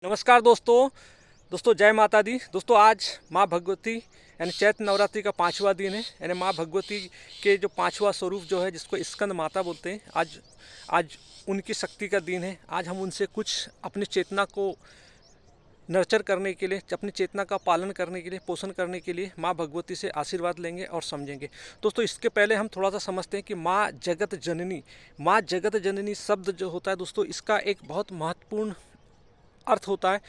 नमस्कार दोस्तों जय माता दी। दोस्तों आज माँ भगवती यानी चैत्र नवरात्रि का 5वां दिन है। यानी माँ भगवती के जो 5वां स्वरूप जो है जिसको स्कंद माता बोलते हैं, आज उनकी शक्ति का दिन है। आज हम उनसे कुछ अपनी चेतना को नर्चर करने के लिए, अपनी चेतना का पालन करने के लिए, पोषण करने के लिए माँ भगवती से आशीर्वाद लेंगे और समझेंगे। दोस्तों इसके पहले हम थोड़ा सा समझते हैं कि माँ जगत जननी शब्द जो होता है दोस्तों, इसका एक बहुत महत्वपूर्ण अर्थ होता है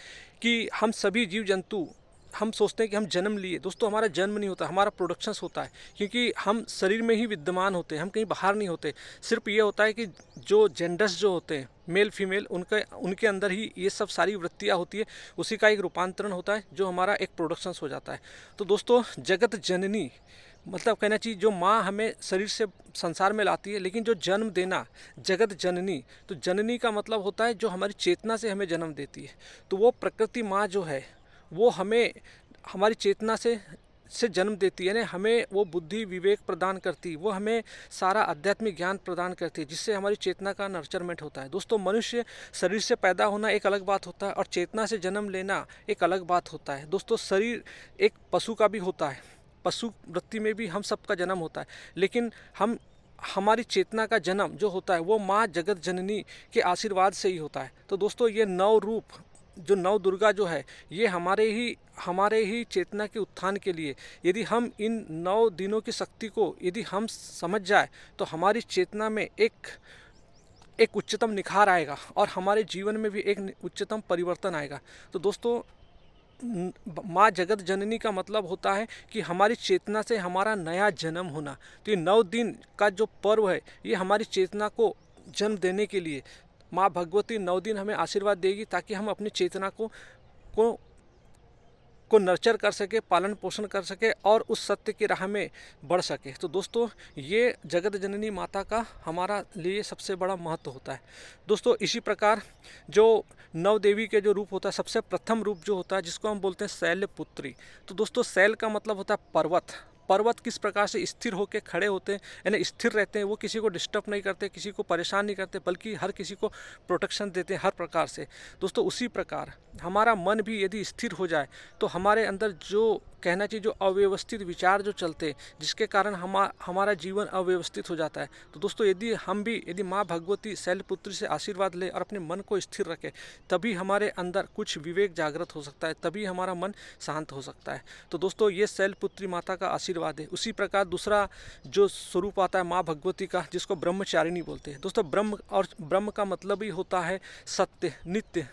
कि हम सभी जीव जंतु, हम सोचते हैं कि हम जन्म लिए। दोस्तों हमारा जन्म नहीं होता, हमारा प्रोडक्शंस होता है, क्योंकि हम शरीर में ही विद्यमान होते हैं, हम कहीं बाहर नहीं होते। सिर्फ ये होता है कि जो जेंडर्स जो होते हैं, मेल फीमेल, उनके अंदर ही ये सब सारी वृत्तियाँ होती है, उसी का एक रूपांतरण होता है जो हमारा एक प्रोडक्शंस हो जाता है। तो दोस्तों जगत जननी मतलब कहना चाहिए जो माँ हमें शरीर से संसार में लाती है, लेकिन जो जन्म देना जगत जननी, तो जननी का मतलब होता है जो हमारी चेतना से हमें जन्म देती है। तो वो प्रकृति माँ जो है वो हमें हमारी चेतना से जन्म देती है, यानी हमें वो बुद्धि विवेक प्रदान करती है, वो हमें सारा आध्यात्मिक ज्ञान प्रदान करती है, जिससे हमारी चेतना का नर्चरमेंट होता है। दोस्तों मनुष्य शरीर से पैदा होना एक अलग बात होता है और चेतना से जन्म लेना एक अलग बात होता है। दोस्तों शरीर एक पशु का भी होता है, पशु वृत्ति में भी हम सबका जन्म होता है, लेकिन हमारी चेतना का जन्म जो होता है वो माँ जगत जननी के आशीर्वाद से ही होता है। तो दोस्तों ये नौ रूप जो नव दुर्गा जो है ये हमारे ही चेतना के उत्थान के लिए, यदि हम इन 9 दिनों की शक्ति को यदि हम समझ जाए तो हमारी चेतना में एक उच्चतम निखार आएगा और हमारे जीवन में भी एक उच्चतम परिवर्तन आएगा। तो दोस्तों माँ जगत जननी का मतलब होता है कि हमारी चेतना से हमारा नया जन्म होना। तो ये 9 दिन का जो पर्व है ये हमारी चेतना को जन्म देने के लिए माँ भगवती 9 दिन हमें आशीर्वाद देगी, ताकि हम अपनी चेतना को नर्चर कर सके, पालन पोषण कर सके और उस सत्य की राह में बढ़ सके। तो दोस्तों ये जगत जननी माता का हमारा लिए सबसे बड़ा महत्व होता है। दोस्तों इसी प्रकार जो नव देवी के जो रूप होता है, सबसे प्रथम रूप जो होता है जिसको हम बोलते हैं शैलपुत्री। तो दोस्तों शैल का मतलब होता है पर्वत किस प्रकार से स्थिर होकर खड़े होते हैं, यानी स्थिर रहते हैं, वो किसी को डिस्टर्ब नहीं करते, किसी को परेशान नहीं करते, बल्कि हर किसी को प्रोटेक्शन देते हैं हर प्रकार से। दोस्तों उसी प्रकार हमारा मन भी यदि स्थिर हो जाए तो हमारे अंदर जो कहना चाहिए जो अव्यवस्थित विचार जो चलते हैं, जिसके कारण हमारा जीवन अव्यवस्थित हो जाता है। तो दोस्तों यदि माँ भगवती शैलपुत्री से आशीर्वाद ले और अपने मन को स्थिर रखे, तभी हमारे अंदर कुछ विवेक जागृत हो सकता है, तभी हमारा मन शांत हो सकता है। तो दोस्तों ये शैलपुत्री माता का आशीर्वाद है। उसी प्रकार दूसरा जो स्वरूप आता है माँ भगवती का, जिसको ब्रह्मचारिणी बोलते हैं। दोस्तों ब्रह्म का मतलब ही होता है सत्य, नित्य,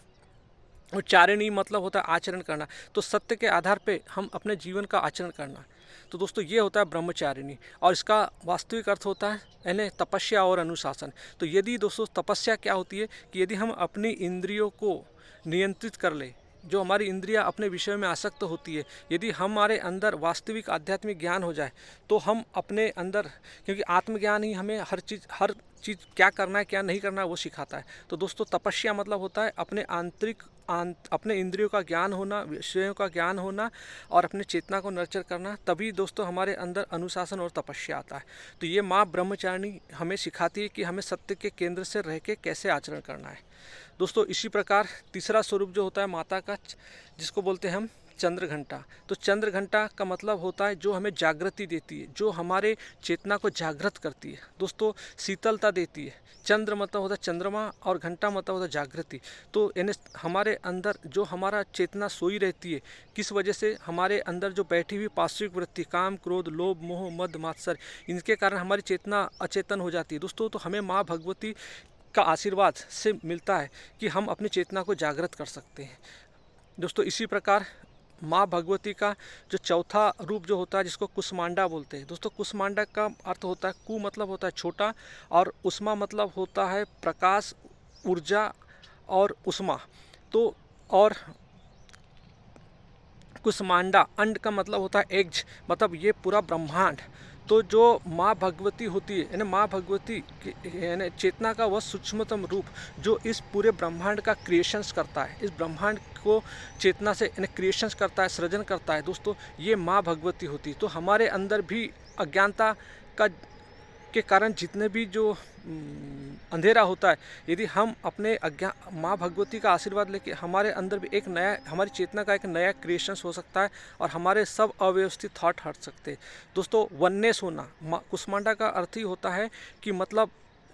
और चारिणी मतलब होता है आचरण करना। तो सत्य के आधार पे हम अपने जीवन का आचरण करना। तो दोस्तों ये होता है ब्रह्मचारिणी, और इसका वास्तविक अर्थ होता है यानी तपस्या और अनुशासन। तो यदि दोस्तों तपस्या क्या होती है कि यदि हम अपनी इंद्रियों को नियंत्रित कर ले, जो हमारी इंद्रियां अपने विषय में आसक्त होती है, यदि हमारे अंदर वास्तविक आध्यात्मिक ज्ञान हो जाए तो हम अपने अंदर, क्योंकि आत्मज्ञान ही हमें हर चीज़ क्या करना है क्या नहीं करना है वो सिखाता है। तो दोस्तों तपस्या मतलब होता है अपने इंद्रियों का ज्ञान होना, विषयों का ज्ञान होना और अपने चेतना को नर्चर करना, तभी दोस्तों हमारे अंदर अनुशासन और तपस्या आता है। तो ये माँ ब्रह्मचारिणी हमें सिखाती है कि हमें सत्य के केंद्र से रह के कैसे आचरण करना है। दोस्तों इसी प्रकार तीसरा स्वरूप जो होता है माता का, जिसको बोलते हैं हम चंद्र घंटा। तो चंद्र घंटा का मतलब होता है जो हमें जागृति देती है, जो हमारे चेतना को जागृत करती है, दोस्तों शीतलता देती है। चंद्र मतलब होता है चंद्रमा और घंटा मतलब होता है जागृति। तो यानी हमारे अंदर जो हमारा चेतना सोई रहती है, किस वजह से हमारे अंदर जो बैठी हुई पार्श्विक वृत्ति काम क्रोध लोभ मोह मद मात्सर्य, इनके कारण हमारी चेतना अचेतन हो जाती है। दोस्तों तो हमें माँ भगवती का आशीर्वाद से मिलता है कि हम अपनी चेतना को जागृत कर सकते हैं। दोस्तों इसी प्रकार माँ भगवती का जो चौथा रूप जो होता है जिसको कुष्मांडा बोलते हैं। दोस्तों कुष्मांडा का अर्थ होता है, कु मतलब होता है छोटा और उष्मा मतलब होता है प्रकाश, ऊर्जा और उष्मा। तो और कुष्मांडा अंड का मतलब होता है एग्ज, मतलब ये पूरा ब्रह्मांड। तो जो माँ भगवती होती है यानी माँ भगवती यानी चेतना का वह सूक्ष्मतम रूप जो इस पूरे ब्रह्मांड का क्रिएशंस करता है, इस ब्रह्मांड को चेतना से यानी क्रिएशंस करता है, सृजन करता है। दोस्तों ये माँ भगवती होती है। तो हमारे अंदर भी अज्ञानता का के कारण जितने भी जो अंधेरा होता है, यदि हम अपने माँ भगवती का आशीर्वाद लेके हमारे अंदर भी एक नया, हमारी चेतना का एक नया क्रिएशंस हो सकता है और हमारे सब अव्यवस्थित थॉट हट सकते हैं। दोस्तों, वननेस होना, कुष्मांडा का अर्थ ही होता है कि मतलब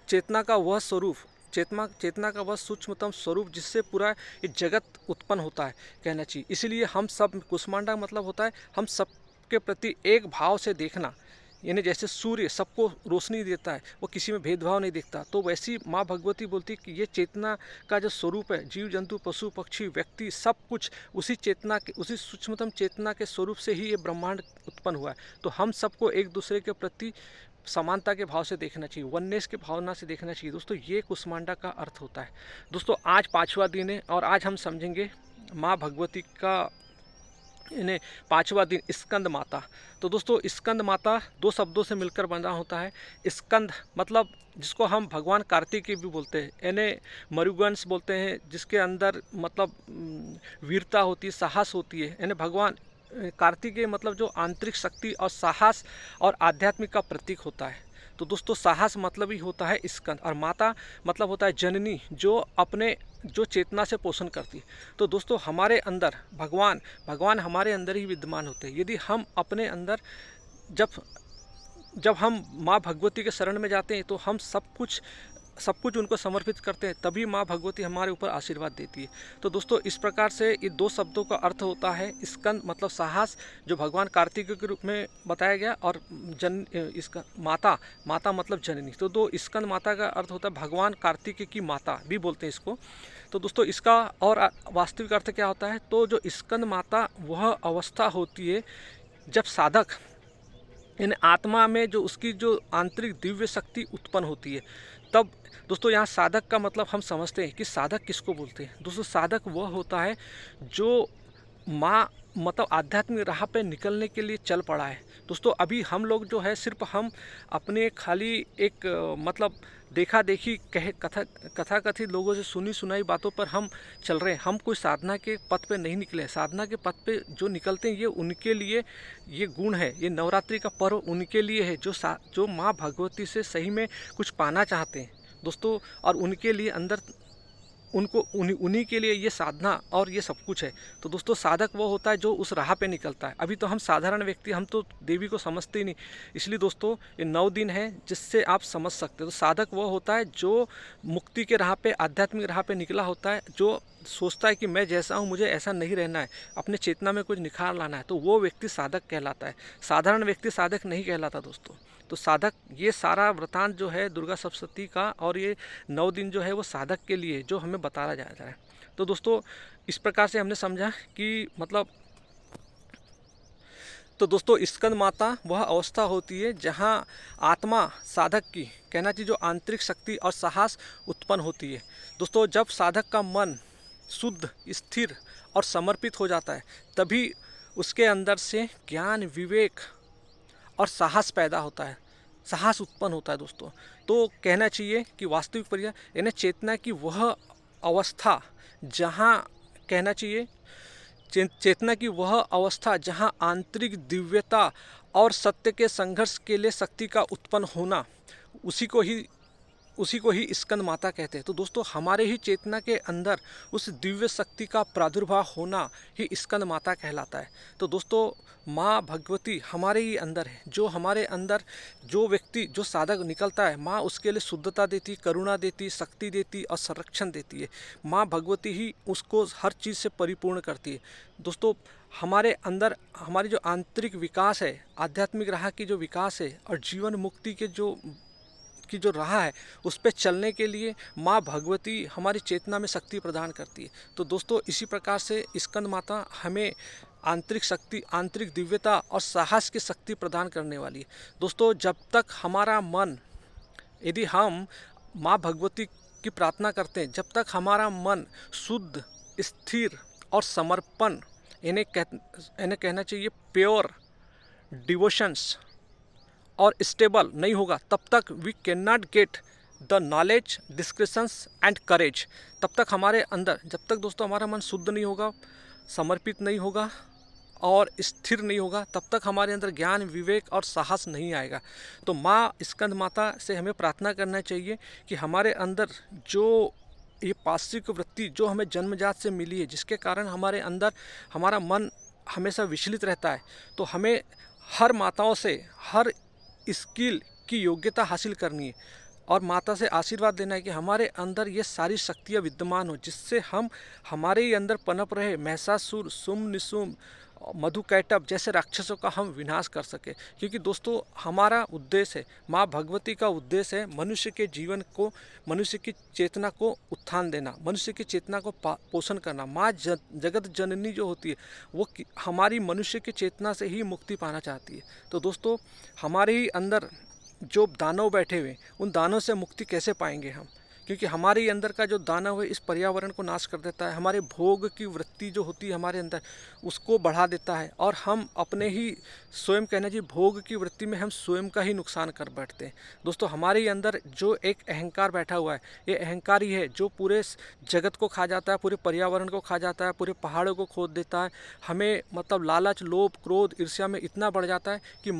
चेतना का वह स्वरूप, चेतना का वह सूक्ष्मतम स्वरूप जिससे पूरा ये जगत उत्पन्न होता है, कहना चाहिए। इसीलिए हम सब, कुष्मांडा मतलब होता है हम सब के प्रति एक भाव से देखना, यानी जैसे सूर्य सबको रोशनी देता है, वो किसी में भेदभाव नहीं देखता, तो वैसी माँ भगवती बोलती है कि ये चेतना का जो स्वरूप है, जीव जंतु पशु पक्षी व्यक्ति सब कुछ उसी चेतना के, उसी सूक्ष्मतम चेतना के स्वरूप से ही ये ब्रह्मांड उत्पन्न हुआ है। तो हम सबको एक दूसरे के प्रति समानता के भाव से देखना चाहिए, वननेस के भावना से देखना चाहिए। दोस्तों, ये कुष्मांडा का अर्थ होता है। दोस्तों, आज 5वां दिन है और आज हम समझेंगे माँ भगवती का इन्हें 5वां दिन, स्कंद माता। तो दोस्तों, स्कंद माता 2 शब्दों से मिलकर बना होता है। स्कंद मतलब जिसको हम भगवान कार्तिकेय भी बोलते हैं, यानी मरुगंस बोलते हैं, जिसके अंदर मतलब वीरता होती है, साहस होती है, यानी भगवान कार्तिकेय मतलब जो आंतरिक शक्ति और साहस और आध्यात्मिक का प्रतीक होता है। तो दोस्तों, साहस मतलब ही होता है स्कंद, और माता मतलब होता है जननी, जो अपने जो चेतना से पोषण करती है। तो दोस्तों, हमारे अंदर भगवान हमारे अंदर ही विद्यमान होते हैं। यदि हम अपने अंदर जब हम माँ भगवती के शरण में जाते हैं तो हम सब कुछ उनको समर्पित करते हैं, तभी माँ भगवती हमारे ऊपर आशीर्वाद देती है। तो दोस्तों, इस प्रकार से ये 2 शब्दों का अर्थ होता है स्कंद मतलब साहस, जो भगवान कार्तिकेय के रूप में बताया गया, और इसका माता मतलब जननी। तो 2 स्कंद माता का अर्थ होता है भगवान कार्तिकेय की माता भी बोलते हैं इसको। तो दोस्तों, इसका और वास्तविक अर्थ क्या होता है, तो जो स्कंद माता वह अवस्था होती है जब साधक, यानी आत्मा में जो उसकी जो आंतरिक दिव्य शक्ति उत्पन्न होती है, तब दोस्तों यहाँ साधक का मतलब हम समझते हैं कि साधक किसको बोलते हैं। दोस्तों, साधक वह होता है जो माँ मतलब आध्यात्मिक राह पे निकलने के लिए चल पड़ा है। दोस्तों, अभी हम लोग जो है सिर्फ हम अपने खाली एक मतलब देखा देखी कथा कथित लोगों से सुनी सुनाई बातों पर हम चल रहे हैं। हम कोई साधना के पथ पे नहीं निकले। साधना के पथ पे जो निकलते हैं, ये उनके लिए ये गुण है, ये नवरात्रि का पर्व उनके लिए है जो माँ भगवती से सही में कुछ पाना चाहते हैं दोस्तों, और उनके लिए अंदर उन्हीं के लिए ये साधना और ये सब कुछ है। तो दोस्तों, साधक वो होता है जो उस राह पे निकलता है। अभी तो हम साधारण व्यक्ति, हम तो देवी को समझते ही नहीं, इसलिए दोस्तों ये 9 दिन है जिससे आप समझ सकते हो। तो साधक वो होता है जो मुक्ति के राह पे, आध्यात्मिक राह पे निकला होता है, जो सोचता है कि मैं जैसा हूँ मुझे ऐसा नहीं रहना है, अपने चेतना में कुछ निखार लाना है, तो वो व्यक्ति साधक कहलाता है। साधारण व्यक्ति साधक नहीं कहलाता दोस्तों। तो साधक, ये सारा वृतांत जो है दुर्गा सप्तशती का और ये 9 दिन जो है वो साधक के लिए जो हमें बताया जा रहा है। तो दोस्तों, इस प्रकार से हमने समझा कि मतलब, तो दोस्तों स्कंद माता वह अवस्था होती है जहाँ आत्मा साधक की, कहना चाहिए, जो आंतरिक शक्ति और साहस उत्पन्न होती है। दोस्तों, जब साधक का मन शुद्ध, स्थिर और समर्पित हो जाता है, तभी उसके अंदर से ज्ञान, विवेक और साहस पैदा होता है, साहस उत्पन्न होता है दोस्तों। तो कहना चाहिए कि वास्तविक परिचय, यानी चेतना की वह अवस्था जहाँ, कहना चाहिए चेतना की वह अवस्था जहाँ आंतरिक दिव्यता और सत्य के संघर्ष के लिए शक्ति का उत्पन्न होना, उसी को ही स्कंद माता कहते हैं। तो दोस्तों, हमारे ही चेतना के अंदर उस दिव्य शक्ति का प्रादुर्भाव होना ही स्कंद माता कहलाता है। तो दोस्तों, माँ भगवती हमारे ही अंदर है। जो हमारे अंदर जो व्यक्ति, जो साधक निकलता है, माँ उसके लिए शुद्धता देती, करुणा देती, शक्ति देती और संरक्षण देती है। माँ भगवती ही उसको हर चीज़ से परिपूर्ण करती है। दोस्तों, हमारे अंदर हमारी जो आंतरिक विकास है, आध्यात्मिक राह की जो विकास है और जीवन मुक्ति के जो राह है, उस पर चलने के लिए माँ भगवती हमारी चेतना में शक्ति प्रदान करती है। तो दोस्तों, इसी प्रकार से स्कंद माता हमें आंतरिक शक्ति, आंतरिक दिव्यता और साहस की शक्ति प्रदान करने वाली है। दोस्तों, जब तक हमारा मन, यदि हम माँ भगवती की प्रार्थना करते हैं, जब तक हमारा मन शुद्ध, स्थिर और समर्पण, इन्हें कहना चाहिए प्योर डिवोशंस और स्टेबल नहीं होगा, तब तक we can not get the knowledge, discretions and courage. तब तक हमारे अंदर, जब तक दोस्तों हमारा मन शुद्ध नहीं होगा, समर्पित नहीं होगा, और स्थिर नहीं होगा, तब तक हमारे अंदर ज्ञान, विवेक और साहस नहीं आएगा। तो माँ स्कंद माता से हमें प्रार्थना करना चाहिए कि हमारे अंदर जो ये पाश्विक वृत्ति जो हमें जन्मजात से मिली है, जिसके कारण हमारे अंदर हमारा मन हमेशा विचलित रहता है, तो हमें हर माताओं से हर स्किल की योग्यता हासिल करनी है और माता से आशीर्वाद लेना है कि हमारे अंदर ये सारी शक्तियाँ विद्यमान हो, जिससे हम हमारे ही अंदर पनप रहे महिषासुर, शुम्भ निशुम्भ, मधुकैटभ जैसे राक्षसों का हम विनाश कर सके। क्योंकि दोस्तों हमारा उद्देश्य है, माँ भगवती का उद्देश्य है मनुष्य के जीवन को, मनुष्य की चेतना को उत्थान देना, मनुष्य की चेतना को पोषण करना। माँ जगत जननी जो होती है वो हमारी मनुष्य की चेतना से ही मुक्ति पाना चाहती है। तो दोस्तों हमारे ही अंदर जो दानव बैठे हुए, उन दानव से मुक्ति कैसे पाएंगे हम? क्योंकि हमारे ही अंदर का जो दानव है इस पर्यावरण को नाश कर देता है, हमारे भोग की वृत्ति जो होती है हमारे अंदर उसको बढ़ा देता है, और हम अपने ही स्वयं कहना चाहिए भोग की वृत्ति में हम स्वयं का ही नुकसान कर बैठते हैं। दोस्तों हमारे ही अंदर जो एक अहंकार बैठा हुआ है, ये अहंकार ही है जो पूरे जगत को खा जाता है, पूरे पर्यावरण को खा जाता है, पूरे पहाड़ों को खोद देता है। हमें मतलब लालच, लोभ, क्रोध, ईर्ष्या में इतना बढ़ जाता है कि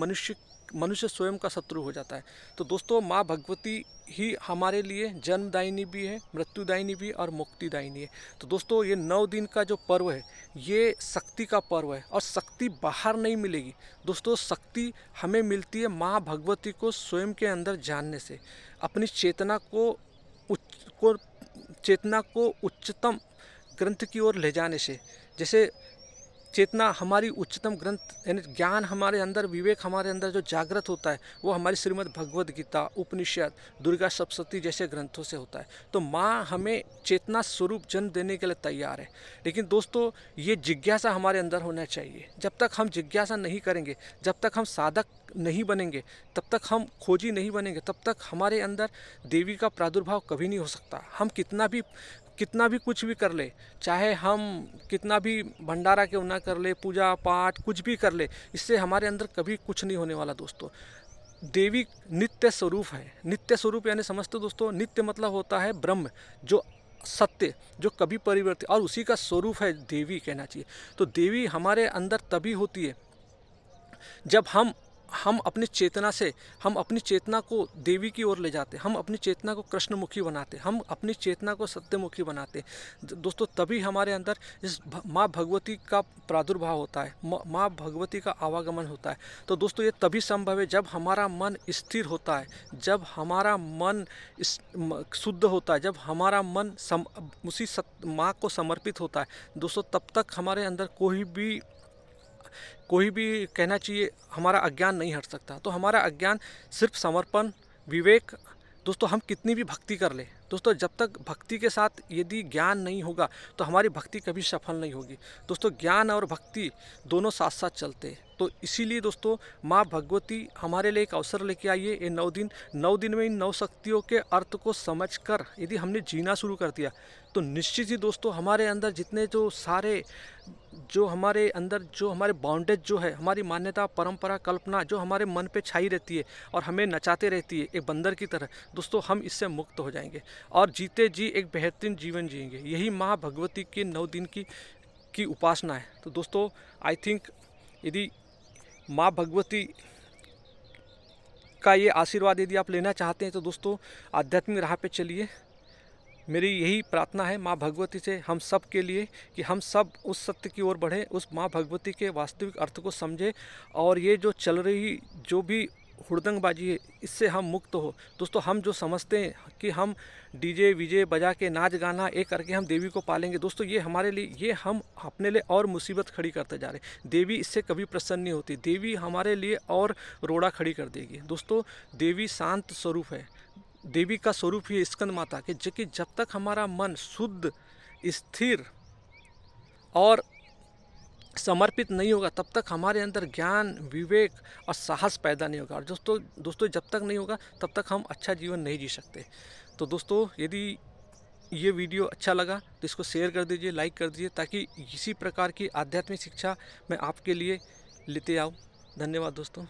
मनुष्य स्वयं का शत्रु हो जाता है। तो दोस्तों माँ भगवती ही हमारे लिए जन्मदायिनी भी है, मृत्युदायिनी भी और मुक्तिदायिनी है। तो दोस्तों ये 9 दिन का जो पर्व है ये शक्ति का पर्व है, और शक्ति बाहर नहीं मिलेगी दोस्तों, शक्ति हमें मिलती है माँ भगवती को स्वयं के अंदर जानने से, अपनी चेतना को उच्चतम ग्रंथ की ओर ले जाने से। जैसे चेतना हमारी उच्चतम ग्रंथ यानी ज्ञान हमारे अंदर, विवेक हमारे अंदर जो जागृत होता है वो हमारी श्रीमद् भगवद गीता, उपनिषद, दुर्गा सप्तशती जैसे ग्रंथों से होता है। तो माँ हमें चेतना स्वरूप जन्म देने के लिए तैयार है। लेकिन दोस्तों ये जिज्ञासा हमारे अंदर होना चाहिए। जब तक हम जिज्ञासा नहीं करेंगे, जब तक हम साधक नहीं बनेंगे, तब तक हम खोजी नहीं बनेंगे, तब तक हमारे अंदर देवी का प्रादुर्भाव कभी नहीं हो सकता। हम कितना भी कुछ भी कर ले, चाहे हम कितना भी भंडारा क्यों ना कर ले, पूजा पाठ कुछ भी कर ले, इससे हमारे अंदर कभी कुछ नहीं होने वाला दोस्तों। देवी नित्य स्वरूप है। नित्य स्वरूप यानी समझते दोस्तों, नित्य मतलब होता है ब्रह्म, जो सत्य, जो कभी परिवर्तित, और उसी का स्वरूप है देवी कहना चाहिए। तो देवी हमारे अंदर तभी होती है जब हम अपनी चेतना से, हम अपनी चेतना को देवी की ओर ले जाते, हम अपनी चेतना को कृष्णमुखी बनाते, हम अपनी चेतना को सत्यमुखी बनाते दोस्तों, तभी हमारे अंदर इस माँ भगवती का प्रादुर्भाव होता है, माँ भगवती का आवागमन होता है। तो दोस्तों ये तभी संभव है जब हमारा मन स्थिर होता है, जब हमारा मन शुद्ध होता है, जब हमारा मन उसी माँ को समर्पित होता है दोस्तों, तब तक हमारे अंदर कोई भी कहना चाहिए हमारा अज्ञान नहीं हट सकता। तो हमारा अज्ञान सिर्फ समर्पण, विवेक, दोस्तों हम कितनी भी भक्ति कर ले दोस्तों, जब तक भक्ति के साथ यदि ज्ञान नहीं होगा तो हमारी भक्ति कभी सफल नहीं होगी दोस्तों। ज्ञान और भक्ति दोनों साथ साथ चलते हैं। तो इसीलिए दोस्तों माँ भगवती हमारे लिए एक अवसर लेके आई है। ये 9 दिन में इन 9 शक्तियों के अर्थ को समझकर यदि हमने जीना शुरू कर दिया तो निश्चित ही दोस्तों हमारे अंदर जितने जो हमारे बाउंडेज जो है, हमारी मान्यता, परंपरा, कल्पना जो हमारे मन पे छाई रहती है और हमें नचाते रहती है एक बंदर की तरह दोस्तों, हम इससे मुक्त हो जाएंगे और जीते जी एक बेहतरीन जीवन जिएंगे। यही माँ भगवती के 9 दिन की उपासना है। तो दोस्तों आई थिंक यदि माँ भगवती का ये आशीर्वाद यदि आप लेना चाहते हैं तो दोस्तों आध्यात्मिक राह पे चलिए। मेरी यही प्रार्थना है माँ भगवती से हम सब के लिए कि हम सब उस सत्य की ओर बढ़ें, उस माँ भगवती के वास्तविक अर्थ को समझें और ये जो चल रही जो भी हुड़दंगबाजी है इससे हम मुक्त हो। दोस्तों हम जो समझते हैं कि हम डीजे वीजे बजा के नाच गाना एक करके हम देवी को पालेंगे दोस्तों, ये हमारे लिए, ये हम अपने लिए और मुसीबत खड़ी करते जा रहे हैं। देवी इससे कभी प्रसन्न नहीं होती, देवी हमारे लिए और रोड़ा खड़ी कर देगी दोस्तों। देवी शांत स्वरूप है, देवी का स्वरूप ही स्कंद माता के, जो कि जब तक हमारा मन शुद्ध, स्थिर और समर्पित नहीं होगा तब तक हमारे अंदर ज्ञान, विवेक और साहस पैदा नहीं होगा। और दोस्तों जब तक नहीं होगा तब तक हम अच्छा जीवन नहीं जी सकते। तो दोस्तों यदि ये वीडियो अच्छा लगा तो इसको शेयर कर दीजिए, लाइक कर दीजिए, ताकि इसी प्रकार की आध्यात्मिक शिक्षा मैं आपके लिए लेते आऊँ। धन्यवाद दोस्तों।